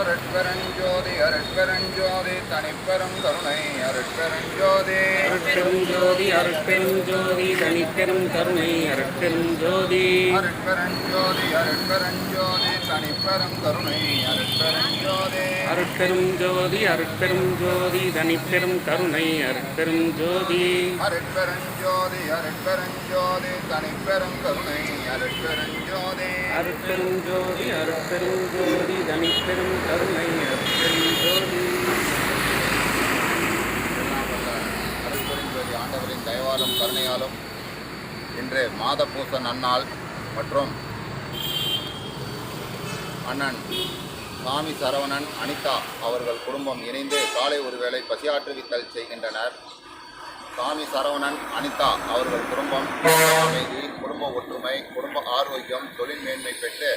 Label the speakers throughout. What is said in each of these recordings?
Speaker 1: அருட்பெருஞ்சோதி அருட்பெருஞ்சோதி தனிப்பெரும் கருணை அருட்பெருஞ்சோதி
Speaker 2: அருட்பெருஞ்சோதி அருட்பெருஞ்சோதி தனிப்பெரும் கருணை அருட்பெருஞ்சோதி
Speaker 1: அருட்பெருஞ்சோதி அருட்பெருஞ்சோதி தனிப்பெரும் கருணை அருட்பெருஞ்சோதி
Speaker 2: அருட்பெருஞ்சோதி அருட்பெருஞ்சோதி தனிப்பெரும் கருணை அருட்பெருஞ்சோதி
Speaker 1: அருட்பெருஞ்சோதி அருட்பெருஞ்சோதி தனிப்பெரும் கருணை அருட்பெருஞ்சோதி
Speaker 2: அருட்பெருஞ்சோதி அருட்பெருஞ்சோதி தனிப்பெரும் கருணை அருட்பெருஞ்சோதி
Speaker 1: அருட்பெருஞ்சோதி ஆண்டவரின் தயவாலும் கருணையாலும் இன்று மாதப்பூச நன்னாள் மற்றும் அண்ணன் சாமி சரவணன் அனிதா அவர்கள் குடும்பம் இணைந்து காலை ஒருவேளை பசியாற்றுவித்தல் செய்கின்றனர். சாமி சரவணன் அனிதா அவர்கள் குடும்பம் அமைதி, குடும்ப ஒற்றுமை, குடும்ப ஆரோக்கியம், தொழில் மேன்மை பெற்று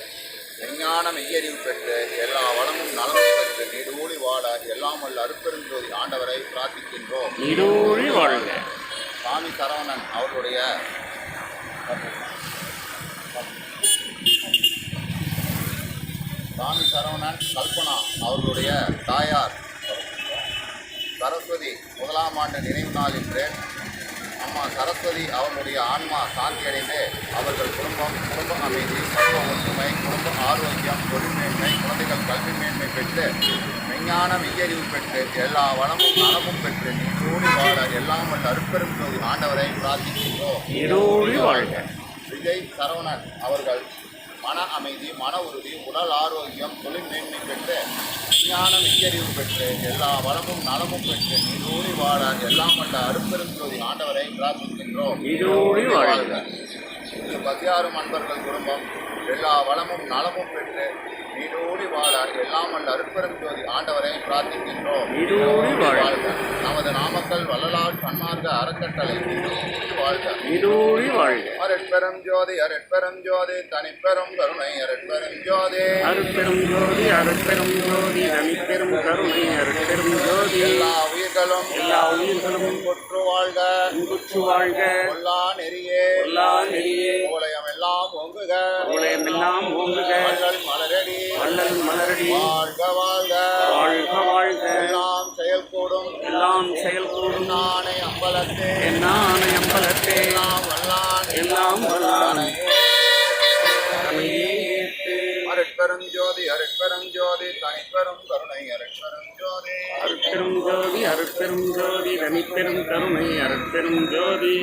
Speaker 1: விஞ்ஞான மெய்யறிவு பெற்று எல்லா வளமும் நலமும் பெற்று நீடூழி வாழ எல்லாம் வல்ல அருட்பெருஞ்சோதி ஆண்டவரை பிரார்த்திக்கின்றோம்.
Speaker 2: நீடூழி வாழ்க.
Speaker 1: சாமி சரவணன் அவர்களுடைய சாமி சரவணன் கல்பனா அவர்களுடைய தாயார் சரஸ்வதி முதலாம் ஆண்டு நினைவு நாள் இன்று அம்மா சரஸ்வதி அவர்களுடைய ஆன்மா சாந்தியடைந்து அவர்கள் குடும்ப அமைதி, குடும்ப ஒற்றுமை, குடும்ப ஆரோக்கியம், தொழில் மேன்மை, குழந்தைகள் கல்வி மேன்மை பெற்று விஞ்ஞான மெய்யறிவு பெற்று எல்லா வளமும் நலமும் பெற்று நீடூழி வாழ எல்லாம் வல்ல அருட்பெருஞ்சோதி ஆண்டவரை பிரார்த்திக்கின்றோம். விஜய் சரவணன் அவர்கள் மன அமைதி, மன உறுதி, உடல் ஆரோக்கியம், தொழில் மேன்மை பெற்று விஞ்ஞான மெய்யறிவு பெற்று எல்லா வளமும் நலமும் பெற்று நீடூழி வாழ எல்லாம் வல்ல அருட்பெருஞ்சோதி ஆண்டவரை பிரார்த்திக்கின்றோம். இது பசியாரும் அன்பர்கள் குடும்பம் எல்லா வளமும் நலமும் பெற்று நீடூழி வாழ எல்லாம் வல்ல அருட்பெருஞ்சோதி ஆண்டவரை பிரார்த்திக்கின்றோம். நமது நாமக்கல் வள்ளலார் சன்மார்க்க அறக்கட்டளை
Speaker 2: நீடூழி வாழ்க.
Speaker 1: அருட்பெருஞ்சோதி அருட்பெருஞ்சோதி தனிப்பெரும் கருணை அருட்பெருஞ்சோதி
Speaker 2: அருட்பெருஞ்சோதி அருட்பெருஞ்சோதி தனிப்பெரும் கருணை அருட்பெருஞ்சோதி
Speaker 1: எல்லா உயிர்களும்
Speaker 2: இன்புற்று வாழ்க, இன்புற்று வாழ்க.
Speaker 1: எல்லா நெறியே உலகம் எல்லாம் ஓங்குக,
Speaker 2: உலகமெல்லாம் ஓங்குக.
Speaker 1: வள்ளல் மலரடி வாழ்க வாழ்க
Speaker 2: வாழ்க வாழ்க.
Speaker 1: எல்லாம் செயல்கூடும்
Speaker 2: நாணை
Speaker 1: அம்பலத்தே
Speaker 2: எல்லாம் வல்லான்
Speaker 1: அருட்பெருஞ்சோதி அருட்பெருஞ்சோதி தனிப்பெரும் கருணை அருட்பெருஞ்சோதி
Speaker 2: அருட்பெருஞ்சோதி அருட்பெருஞ்சோதி தனிப்பெரும் கருணை அருட்பெருஞ்சோதி.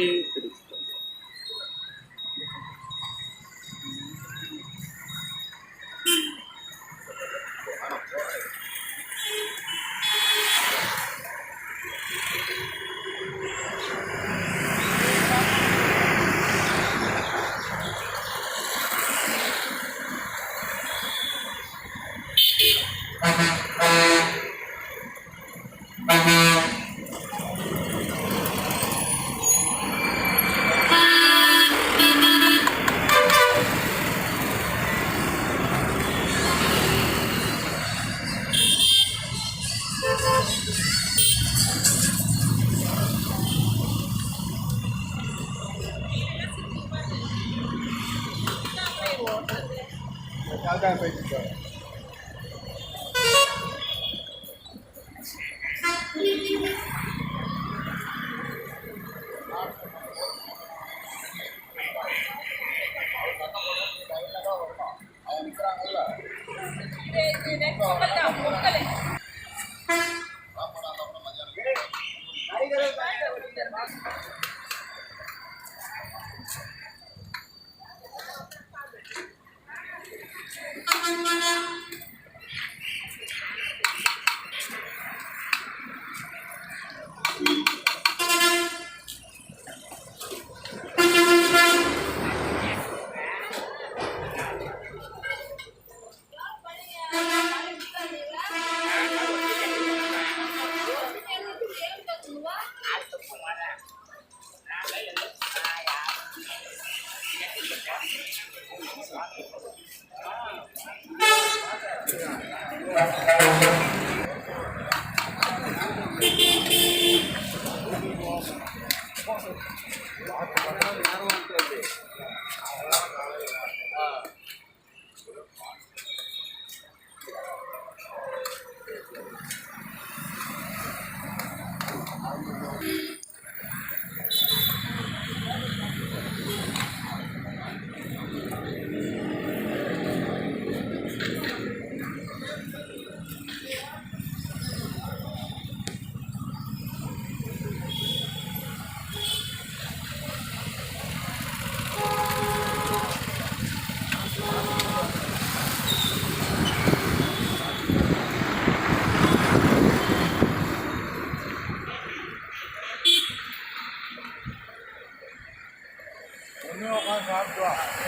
Speaker 3: போயிட்டு வா